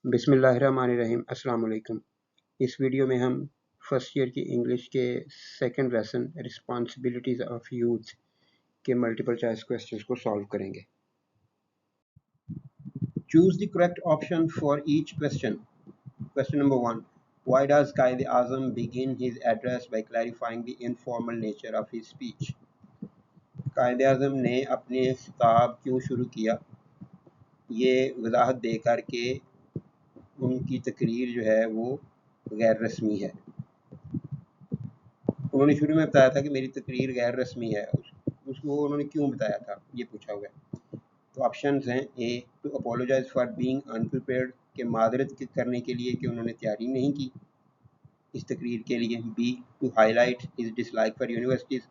बिस्मिल्लाहिर्रहमानिर्रहीम। अस्सलाम वालेकुम। इस वीडियो में हम फर्स्ट ईयर की इंग्लिश के second lesson responsibilities of youth के मल्टीपल चॉइस क्वेश्चंस को सॉल्व करेंगे। Choose the correct option for each question. Question number 1, why does Quaid Azam begin his address by clarifying the informal nature of his speech. Quaid Azam ने अपने खिताब क्यों शुरू किया, ये वजाहत दे कर के उनकी तकरीर जो है वो गैर रस्मी है। उन्होंने शुरू में बताया था कि मेरी तकरीर गैर रस्मी है, उसको उन्होंने क्यों बताया था ये पूछा हुआ है। तो ऑप्शंस हैं, A to apologise for being unprepared, के मादरत करने के लिए कि उन्होंने तैयारी नहीं की इस तकरीर के लिए। Be to highlight his dislike for universities,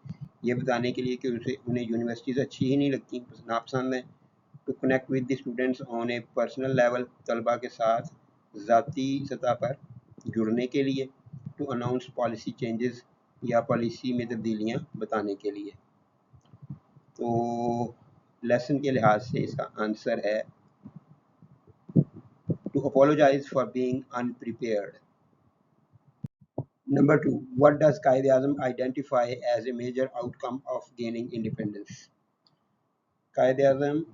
ये बताने के लिए कि उन्हें यूनिवर्सिटीज़ अच्छी ही नहीं लगती, नापसंद हैं। To connect with the students on a personal level, तलबा के साथ ज़ाती सतह पर जुड़ने के लिए। टू अनाउंस पॉलिसी चेंजेस, या पॉलिसी में तब्दीलियाँ बताने के लिए। तो लेसन के लिहाज से इसका आंसर है to apologise for being unprepared. Number 2, what does Quaid Azam identify as a major outcome of gaining independence. Quaid Azam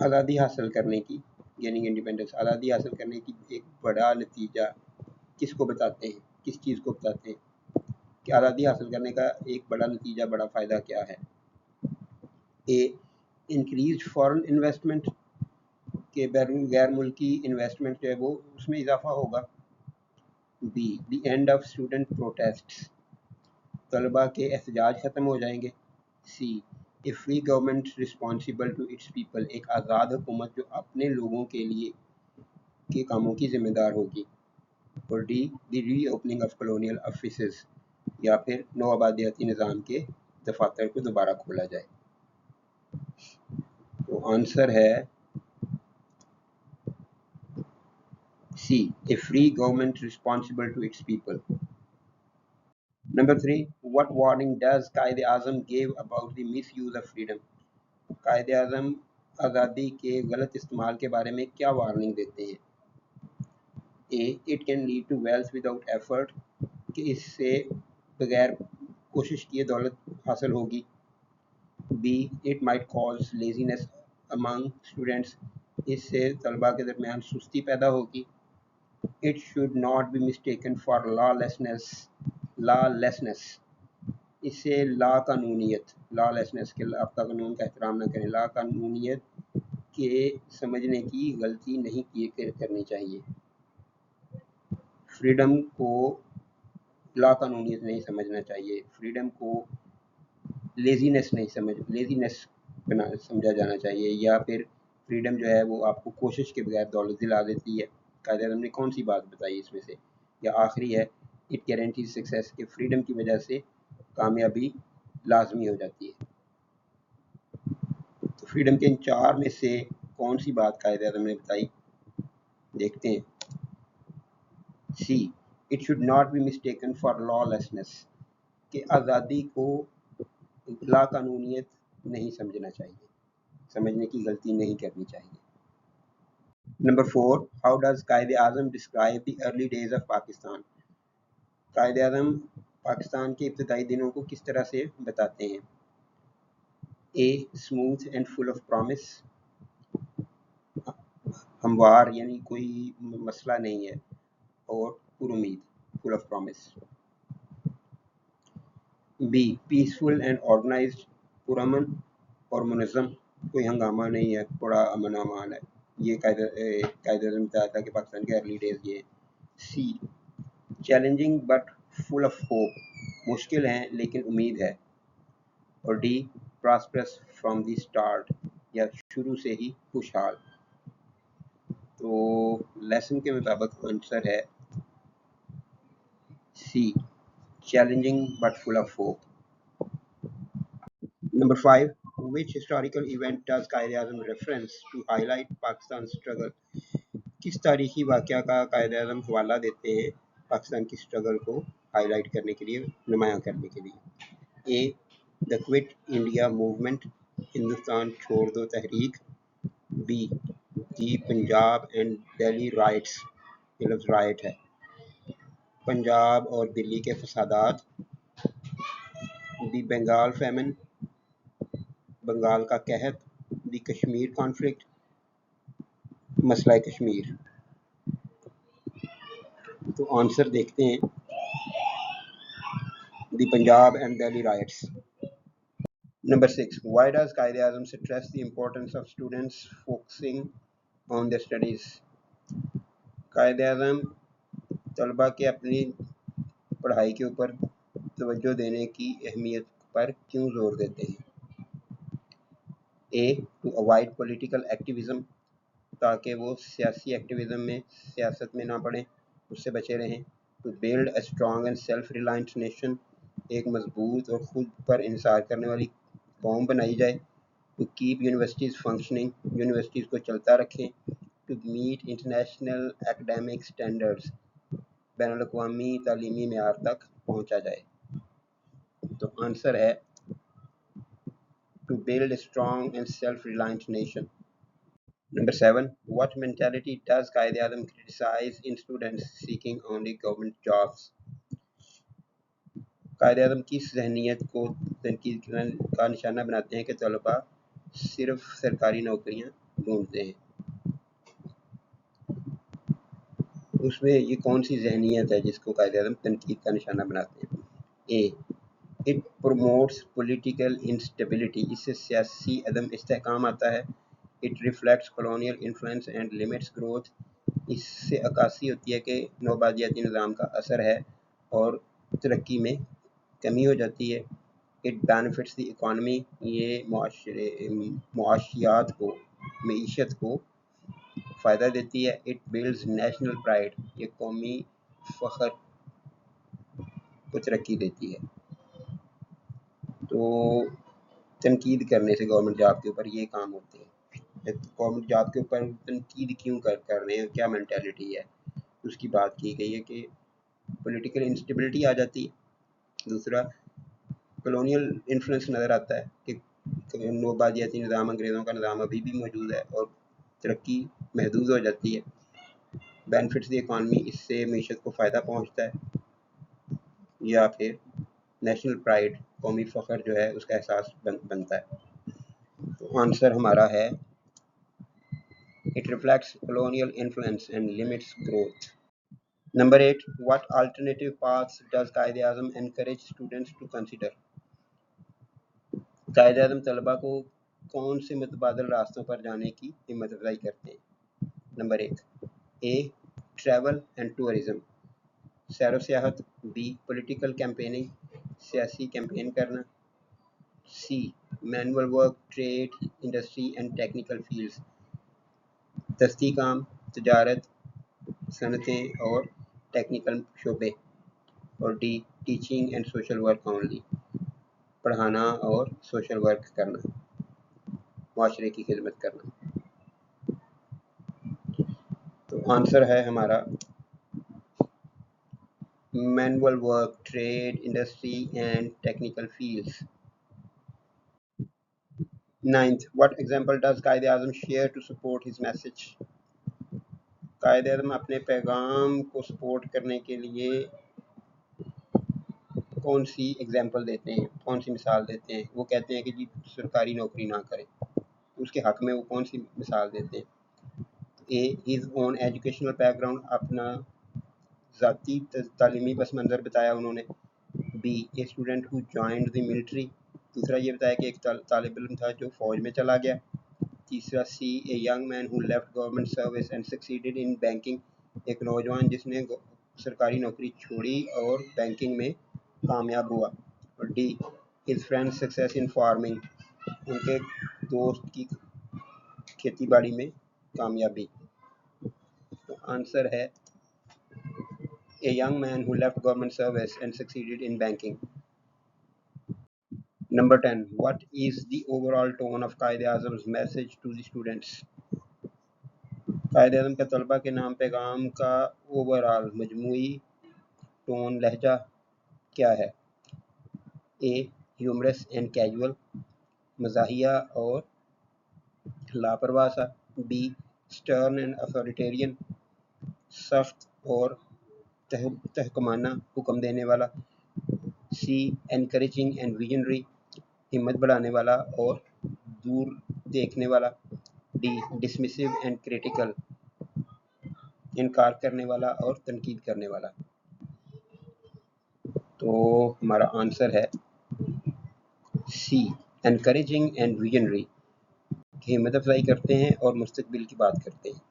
आज़ादी हासिल करने की, गेनिंग इंडिपेंडेंस, आज़ादी हासिल करने की एक बड़ा नतीजा किसको बताते हैं, किस चीज़ को बताते हैं कि आज़ादी हासिल करने का एक बड़ा नतीजा, बड़ा फ़ायदा क्या है। ए इंक्रीज फॉरेन इन्वेस्टमेंट, के गैर मुल्की इन्वेस्टमेंट जो है वो उसमें इजाफा होगा। B the end of student protests, तलबा के एहतजाज ख़त्म हो जाएंगे। C a free government responsible to its people, एक आज़ाद हुकूमत जो अपने लोगों के लिए के कामों की जिम्मेदार होगी। और डी द री ओपनिंग ऑफ कॉलोनियल ऑफिसेस, या फिर नौ आबादियाती निज़ाम के दफातर को दोबारा खोला जाए। तो आंसर है C, a free government responsible to its people. Number 3, what warning does Quaid Azam give about the misuse of freedom. Quaid Azam आज़ादी के गलत इस्तेमाल के बारे में क्या वार्निंग देते हैं। A it can lead to wealth without effort, कि इससे बगैर कोशिश किए दौलत हासिल होगी। B it might cause laziness among students, इससे तलबा के दरमियान सुस्ती पैदा होगी। It should not be mistaken for lawlessness, इससे ला कानूनियत, लॉलेसनेस के आपका कानून का एहतराम न करें, ला कानूनियत के समझने की गलती नहीं करनी चाहिए। फ्रीडम को ला कानूनियत नहीं समझना चाहिए, फ्रीडम को लेजीनेस समझा जाना चाहिए, या फिर फ्रीडम जो है वो आपको कोशिश के बगैर दौलत दिला देती है। कायदे आज़म ने कौन सी बात बताई इसमें से, या आखिरी है इट गारंटीज सक्सेस, के फ्रीडम की वजह से कामयाबी लाजमी हो जाती है। तो फ्रीडम के इन चार में से कौन सी बात कायदे आज़म ने बताई, देखते हैं। See it should not be mistaken for lawlessness, कि आज़ादी को ला कानूनियत नहीं समझना चाहिए, समझने की गलती नहीं करनी चाहिए। Number 4, how does Quaid Azam describe the early days of Pakistan. Quaid Azam Pakistan के इब्तदाई दिनों को किस तरह से बताते हैं। A smooth and full of promise, हमवार यानी कोई मसला नहीं है, और पुरुमीद, full of promise. B peaceful and organised, पुरअमन और मुनज़्ज़म, कोई हंगामा नहीं है, बड़ा अमन अमान है। ये कायदे आज़म बताया था कि पाकिस्तान के अर्ली डेज ये। C challenging but full of hope, मुश्किल हैं लेकिन उम्मीद है। और D prosperous from the start, या शुरू से ही खुशहाल। तो लेसन के मुताबिक आंसर है C, challenging but full of hope. Number 5, which historical event does Quaid-e-Azam reference to highlight Pakistan's struggle? किस तारीखी वाक़या का Quaid-e-Azam हवाला देते हैं पाकिस्तान की स्ट्रगल को हाईलाइट करने के लिए, नुमायां करने के लिए। A the quit India movement, Hindustan छोड़ दो तहरीक। B the Punjab and Delhi riots, یہ لفظ رائٹ ہے، پنجاب اور دلی کے فسادات، دی بنگال فیمن، بنگال کا قحط، دی کشمیر کانفلکٹ، مسئلہ کشمیر۔ تو آنسر دیکھتے ہیں، the Punjab and Delhi riots. Number 6. Why does Quaid Azam stress the importance of students focusing on their studies؟ Quaid Azam طلبہ کے اپنی پڑھائی کے اوپر توجہ دینے کی اہمیت پر کیوں زور دیتے ہیں؟ A. To avoid political activism، تاکہ وہ سیاسی ایکٹیویزم میں، سیاست میں نہ پڑیں، اس سے بچے رہیں۔ To build a strong and self-reliant nation، ایک مضبوط اور خود پر انحصار کرنے والی قوم بنائی جائے۔ To keep universities functioning, universities کو چلتا رکھیں۔ To meet international academic standards, بین الاقوامی تعلیمی معیار تک پہنچا جائے۔ تو آنسر ہے to build a strong and self reliant nation. Number 7. What mentality does Quaid Azam criticize in students seeking only government jobs؟ Quaid Azam کس ذہنیت کو تنقید کا نشانہ بناتے ہیں کہ طلباء صرف سرکاری نوکریاں ڈھونڈتے ہیں؟ اس میں یہ کون سی ذہنیت ہے جس کو قائد اعظم تنقید کا نشانہ بناتے ہیں؟ A. It promotes political instability، اس سے سیاسی عدم استحکام آتا ہے۔ It reflects colonial influence and limits growth، اس سے عکاسی ہوتی ہے کہ نوآبادیاتی نظام کا اثر ہے اور ترقی میں کمی ہو جاتی ہے۔ It benefits the economy، یہ معیشت کو فائدہ دیتی ہے۔ It builds national pride، یہ قومی فخر کو ترقی دیتی ہے۔ تو تنقید کرنے سے گورنمنٹ جاب کے اوپر یہ کام ہوتے ہیں۔ گورنمنٹ جاب کے اوپر تنقید کیوں کر رہے ہیں، کیا مینٹیلٹی ہے، اس کی بات کی گئی ہے کہ پولیٹیکل انسٹیبلٹی آ جاتی ہے۔ دوسرا کلونیل انفلوئنس نظر آتا ہے کہ نوآبادیاتی نظام، انگریزوں کا نظام ابھی بھی موجود ہے اور ترقی محدود ہو جاتی ہے۔ بینیفٹس دی اکانومی، اس سے معیشت کو فائدہ پہنچتا ہے۔ یا پھر نیشنل پرائڈ، قومی فخر جو ہے اس کا احساس بنتا ہے۔ تو آنسر ہمارا ہے It reflects colonial influence and limits growth۔ Number 8. What alternative paths does Quaid Azam encourage students to consider؟ Quaid Azam طلبہ کو کون سے متبادل راستوں پر جانے کی ہمت افزائی کرتے ہیں؟ Number 1. A. Travel and tourism، سیر و سیاحت۔ B. Political campaigning، سیاسی کیمپین کرنا۔ C. Manual work, trade, industry and technical fields، دستی کام، تجارت، صنعتیں اور ٹیکنیکل شعبے۔ اور D. Teaching and social work only، پڑھانا اور سوشل ورک کرنا، معاشرے کی خدمت کرنا۔ تو آنسر ہے ہمارا manual work, trade, industry and technical fields. 9th. What example does Quaid Azam share to support his message؟ Quaid Azam اپنے پیغام کو سپورٹ کرنے کے لیے کون سی ایگزامپل دیتے ہیں، کون سی مثال دیتے ہیں؟ وہ کہتے ہیں کہ جی سرکاری نوکری نہ کریں، اس کے حق میں وہ کون سی مثال دیتے ہیں؟ A. His own educational background، اپنا ذاتی تعلیمی پس منظر بتایا انہوں نے۔ B. A student who joined the military، دوسرا یہ بتایا کہ ایک طالب علم تھا جو فوج میں چلا گیا۔ تیسرا C. A young man who left government service and succeeded in banking، ایک نوجوان جس نے سرکاری نوکری چھوڑی اور بینکنگ میں کامیاب ہوا۔ اور D. His friend's success in farming، ان کے دوست کی کھیتی باڑی میں کامیابی۔ تو آنسر ہے A young man who left government service and succeeded in banking۔ Number 10. What is the overall tone of Quaid اعظم's message to the students؟ Quaid Azam کا طلبہ کے نام پیغام کا اوورال مجموعی ٹون، لہجہ کیا ہے؟ A. Humorous and casual، مزاحیہ اور لاپرواہ سا۔ B. स्टर्न एंड अथॉरिटेरियन, सख्त और तहकमाना हुक्म देने वाला। सी, एनकरेजिंग एंड विजनरी, हिम्मत बढ़ाने वाला और दूर देखने वाला। डी, डिसमिसिव एंड क्रिटिकल, इनकार करने वाला और तनकीद करने वाला। तो हमारा आंसर है सी, एनकरेजिंग एंड विजनरी, हिम्मत अफजाई करते हैं और मुस्तकबिल की बात करते हैं।